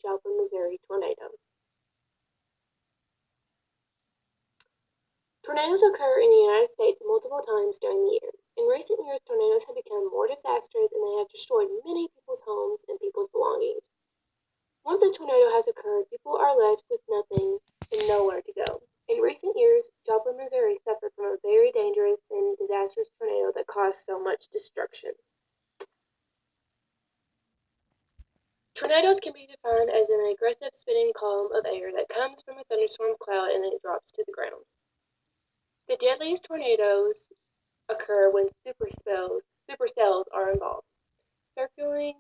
Joplin, Missouri tornado. Tornadoes occur in the United States multiple times during the year. In recent years, tornadoes have become more disastrous and they have destroyed many people's homes and people's belongings. Once a tornado has occurred, people are left with nothing and nowhere to go. In recent years, Joplin, Missouri suffered from a very dangerous and disastrous tornado that caused so much destruction. Tornadoes can be defined as an aggressive spinning column of air that comes from a thunderstorm cloud and then drops to the ground. The deadliest tornadoes occur when supercells are involved. Circulating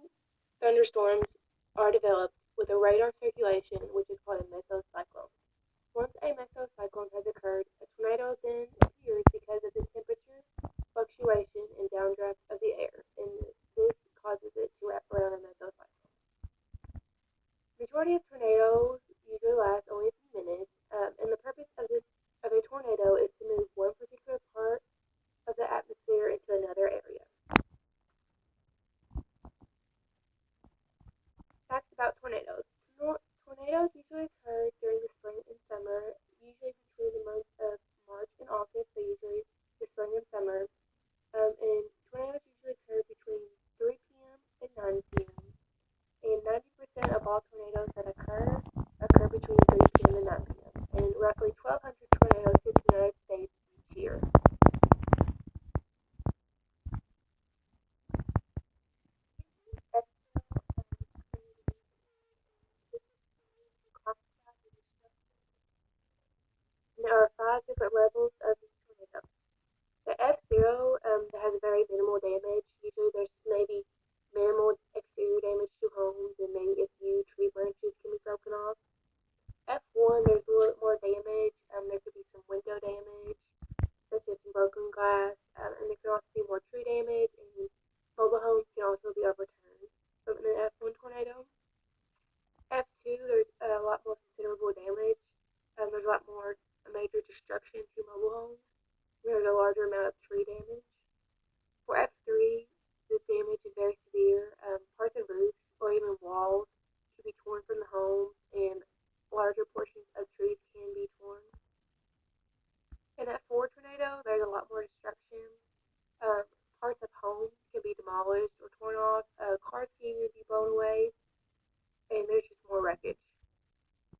thunderstorms are developed with a radar circulation, which is called a mesocyclone. Once a mesocyclone has occurred, a tornado then appears because of the temperature fluctuation and downdraft of the air, and this causes it to wrap around a mesocyclone. The majority of tornadoes usually last only a few minutes, and the purpose of a tornado is to move one particular part of the atmosphere into another area. Facts about tornadoes. Tornadoes usually occur during the spring and summer, usually between the months of March and August, so usually the spring and summer. And tornadoes usually occur between 3 p.m. and 9 p.m. And 90% of all tornadoes that occur between 3 p.m. and 9 p.m. And roughly 1,200 tornadoes hit the United States each year. And there are 5 different levels of these tornadoes. The F0 that has very minimal damage. Usually there's maybe minimal exterior damage to homes and maybe a few tree branches can be broken off. F1, there's a little bit more damage. There could be some window damage, such as some broken glass, and there can also be more tree damage, and mobile homes can also be overturned from an F1 tornado. F2, there's a lot more considerable damage. There's a lot more major destruction to mobile homes. There's a larger amount of tree damage. For F3, the damage is very severe. Parts of roofs or even walls can be torn from the homes, and larger portions of trees can be torn. In F4 tornado, there's a lot more destruction. Parts of homes can be demolished or torn off. Cars can even be blown away, and there's just more wreckage.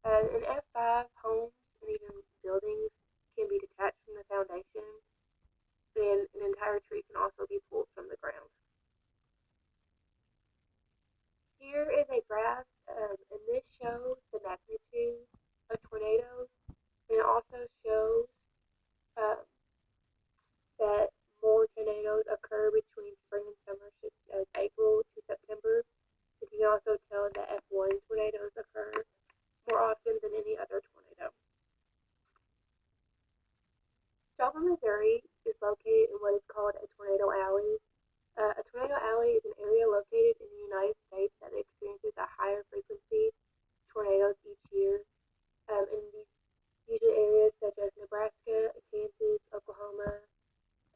In F5, homes and even buildings can be detached from the foundation, and an entire tree can also be pulled from the ground. Here is a graph, and this shows the magnitude of tornadoes, and it also shows um, that more tornadoes occur between spring and summer, such as April to September. You can also tell that F1 tornadoes occur more often than any other tornado. Joplin, Missouri is located in what is called a tornado alley. A tornado alley is an area located in the United States that experiences a higher frequency of tornadoes each year. In these usually areas such as Nebraska, Kansas, Oklahoma,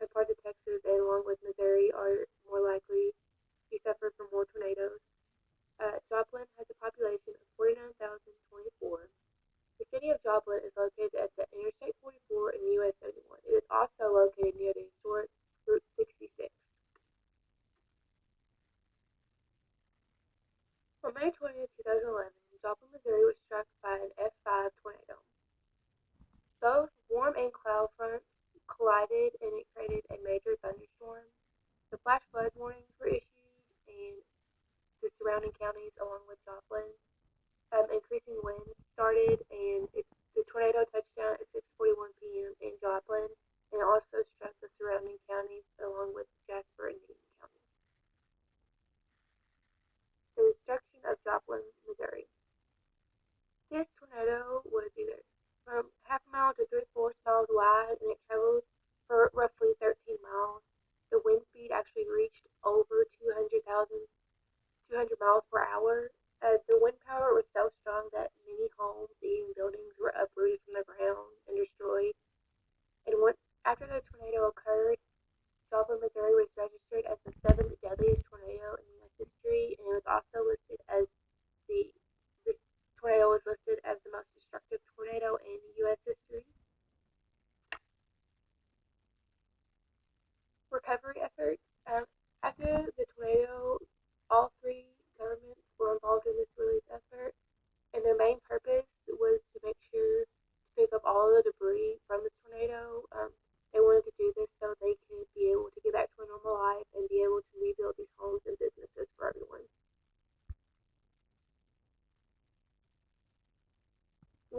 and parts of Texas, and along with Missouri, are more likely to suffer from more tornadoes. Joplin has a population of 49,024. The city of Joplin is located at the Interstate 44 and US 71. It is also located near the historic Route 66. On May 20th, 2011, Joplin, Missouri was struck by an F5 tornado. Both warm and cloud fronts collided and it created a major thunderstorm. The flash flood warnings were issued and the surrounding counties along with Joplin. Increasing winds started, and the tornado touched down at 6:41 p.m. in Joplin, and it also struck the surrounding counties along with Jasper and Newton counties. The destruction of Joplin, Missouri. This tornado was either from half a mile to 3/4 miles wide, and it traveled for roughly 13 miles. The wind speed actually reached over 200 miles per hour. The wind power was so strong that many homes, even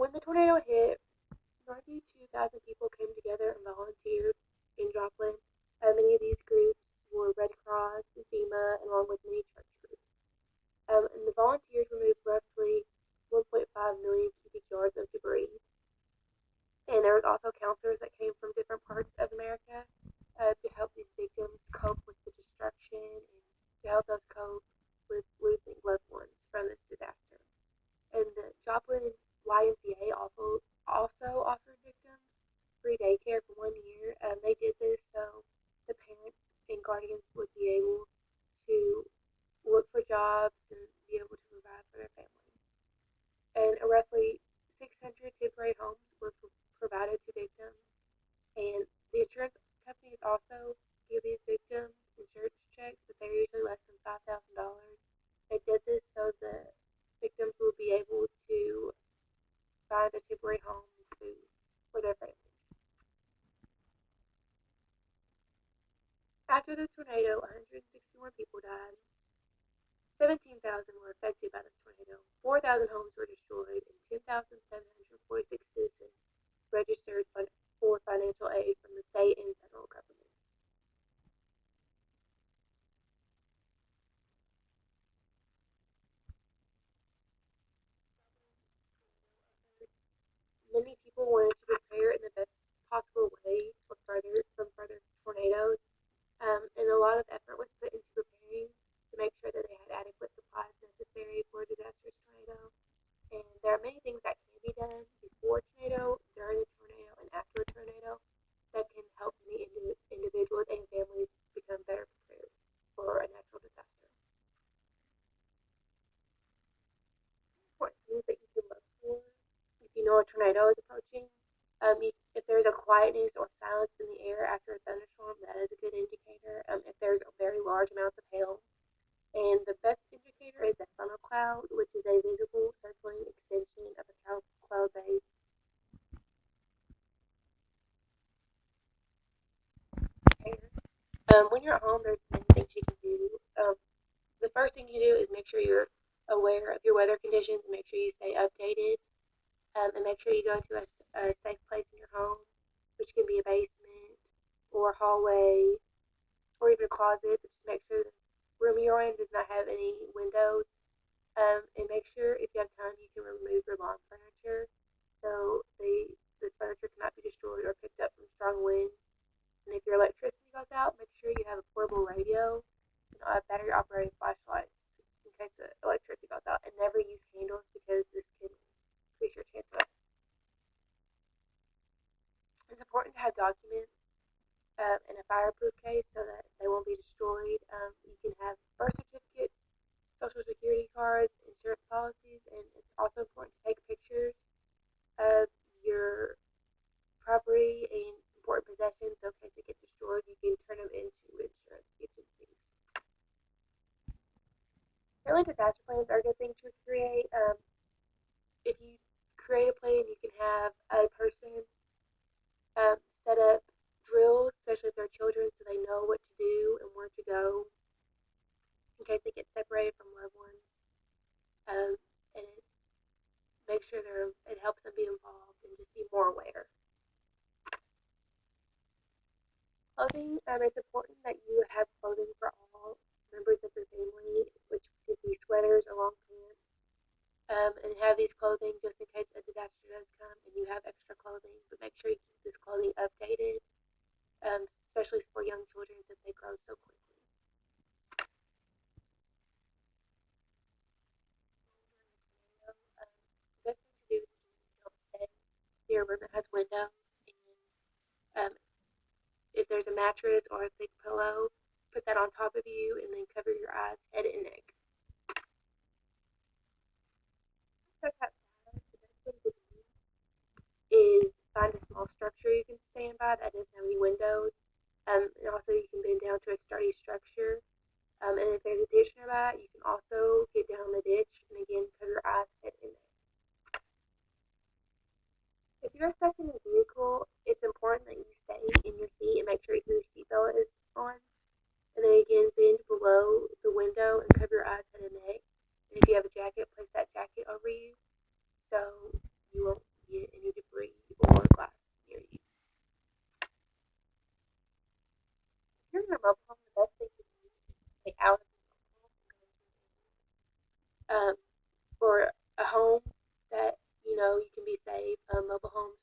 When the tornado hit, roughly 2,000 people came together and volunteered in Joplin. Many of these groups were Red Cross and FEMA, along with many church groups. And the volunteers removed roughly 1.5 million cubic yards of debris. And there was also counselors that came from different parts of America to help these victims cope with the destruction and to help us cope with losing loved ones from this disaster. And the Joplin YMCA also offered victims free daycare for 1 year. They did this so the parents and guardians would be able to look for jobs and be able to provide for their family. And roughly 600 temporary homes were provided to victims. And the insurance companies also give these victims insurance checks, but they're usually less than $5,000. They did this so the victims will be able to find a temporary home and food for their families. After the tornado, 161 people died. 17,000 were affected by this tornado. 4,000 homes were destroyed, and 10,746 citizens registered for financial aid from the state and federal governments. Many people wanted to prepare in the best possible way from further tornadoes, and a lot of effort was put into preparing to make sure that they had adequate supplies necessary for a disastrous tornado. And there are many things that can be done before a tornado, during a tornado, and after a tornado that can help many individuals and families become better prepared for a natural disaster. Important things that you can look for if you know a tornado is approaching. If there's a quietness or silence in the air after a thunderstorm, that is a good indicator. If there's very large amounts of hail, and the best indicator is a funnel cloud, which is a visible circling extension of a cloud base. When you're at home, there's many things you can do. The first thing you do is make sure you're aware of your weather conditions and make sure you stay updated. And make sure you go to a safe place in your home, which can be a basement or a hallway or even a closet. But just make sure the room you're in does not have any windows. And make sure if you have time you can remove your lawn furniture so this furniture cannot be destroyed or picked up from strong winds. And if your electricity goes out, make sure you have a portable radio and battery operated flashlights in case the electricity goes out. And never use candles because this can increase your chance of. It's important to have documents in a fireproof case so that they won't be destroyed. You can have birth certificates, social security cards, insurance policies, and it's also important to take pictures of your property and important possessions so in case they get destroyed, you can turn them into insurance agencies. Family disaster plans are a good thing to create. If you create a plan, you can have a person set up drills, especially if they're children, so they know what to do and where to go in case they get separated from loved ones. And it makes sure it helps them be involved and just be more aware. Clothing, it's important that you have clothing for all members of your family, which could be sweaters or long pants, and have these clothing just in case a disaster does come and you have extra clothing. But make sure you keep this clothing updated, especially for young children since they grow so quickly. The best thing to do is don't stay near a room that has windows. And if there's a mattress or a thick pillow, put that on top of you and then cover your eyes, head, and neck. So the best thing to do is find a small structure you can stand by that doesn't have any windows. And also you can bend down to a sturdy structure. And if there's a ditch nearby, you can also get down the ditch and again cover your eyes, head, and neck. If you're stuck in a vehicle, it's important that you stay in your seat and make sure your seatbelt is on. And then again, bend below the window and cover your eyes, head, and neck. And if you have a jacket, place that jacket over you so you won't home that you can be safe. Mobile homes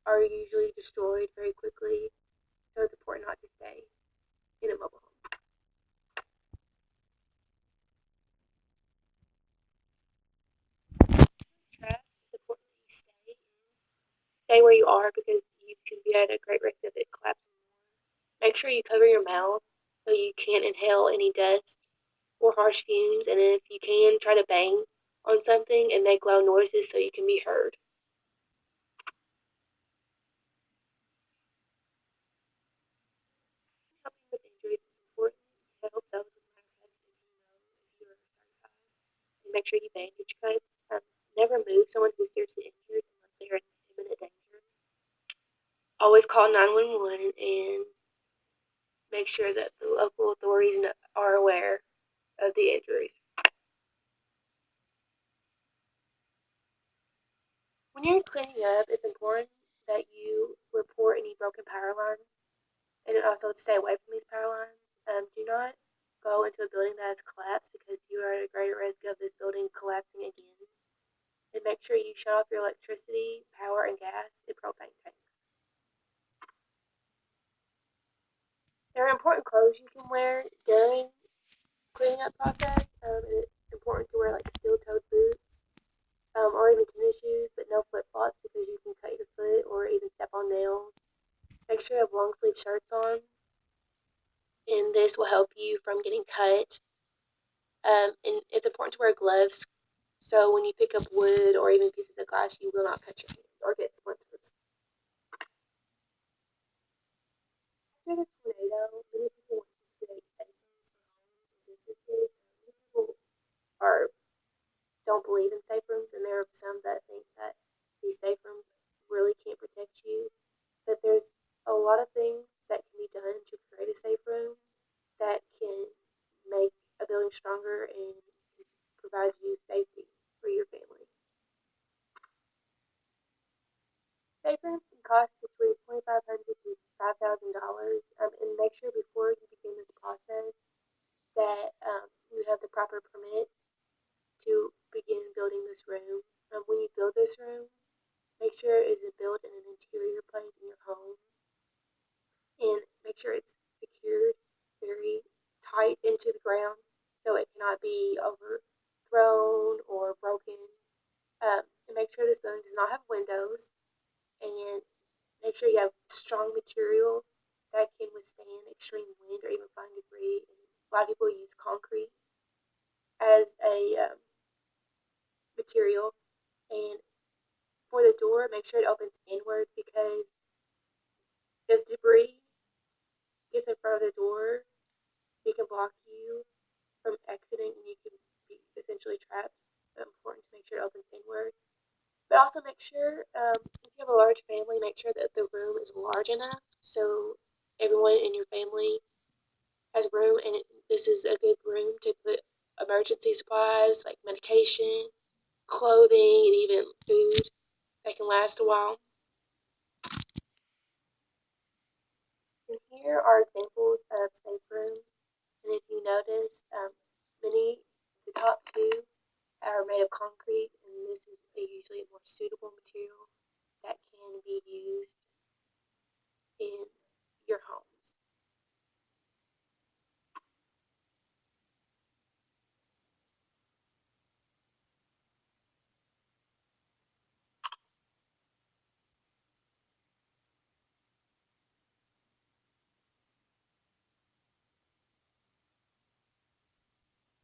are usually destroyed very quickly, so it's important not to stay in a mobile home. Trapped, it's important that you stay where you are because you can be at a great risk of it collapsing. Make sure you cover your mouth so you can't inhale any dust or harsh fumes, and if you can, try to bang on something and make loud noises so you can be heard. Helping with injuries is important to help those with minor cuts if you are certified. And make sure you bandage cuts. Never move someone who's seriously injured unless they are in imminent danger. Always call 911 and make sure that the local authorities are aware of the injuries. When you're cleaning up, it's important that you report any broken power lines and also to stay away from these power lines. Do not go into a building that has collapsed because you are at a greater risk of this building collapsing again. And make sure you shut off your electricity, power, and gas and propane tanks. There are important clothes you can wear during cleaning up process. It's important to wear like steel-toed boots or even tennis shoes, but no flip-flops because you can cut your foot or even step on nails. Make sure you have long sleeve shirts on, and this will help you from getting cut. And it's important to wear gloves so when you pick up wood or even pieces of glass, you will not cut your hands or get splinters. After the tornado, many people want to create safe rooms for homes and businesses. Many people are don't believe in safe rooms, and there are some that think that these safe rooms really can't protect you. But there's a lot of things that can be done to create a safe room that can make a building stronger and provide you safety for your family. Safe rooms can cost between $2,500 to $5,000, and make sure before you begin this process that you have the proper permits to begin building this room. When you build this room, make sure it is built in an interior place in your home, and make sure it's secured very tight into the ground so it cannot be overthrown or broken. And make sure this building does not have windows, and make sure you have strong material that can withstand extreme wind or even flying debris. And a lot of people use concrete as a material. And for the door, make sure it opens inward because if debris gets in front of the door, it can block you from exiting and you can be essentially trapped. But important to make sure it opens inward. But also make sure if you have a large family, make sure that the room is large enough so everyone in your family has room, and this is a good room to put emergency supplies like medication, clothing, and even food that can last a while. And here are examples of safe rooms. And if you notice, many, the top two are made of concrete, and this is usually a more suitable material that can be used in your home.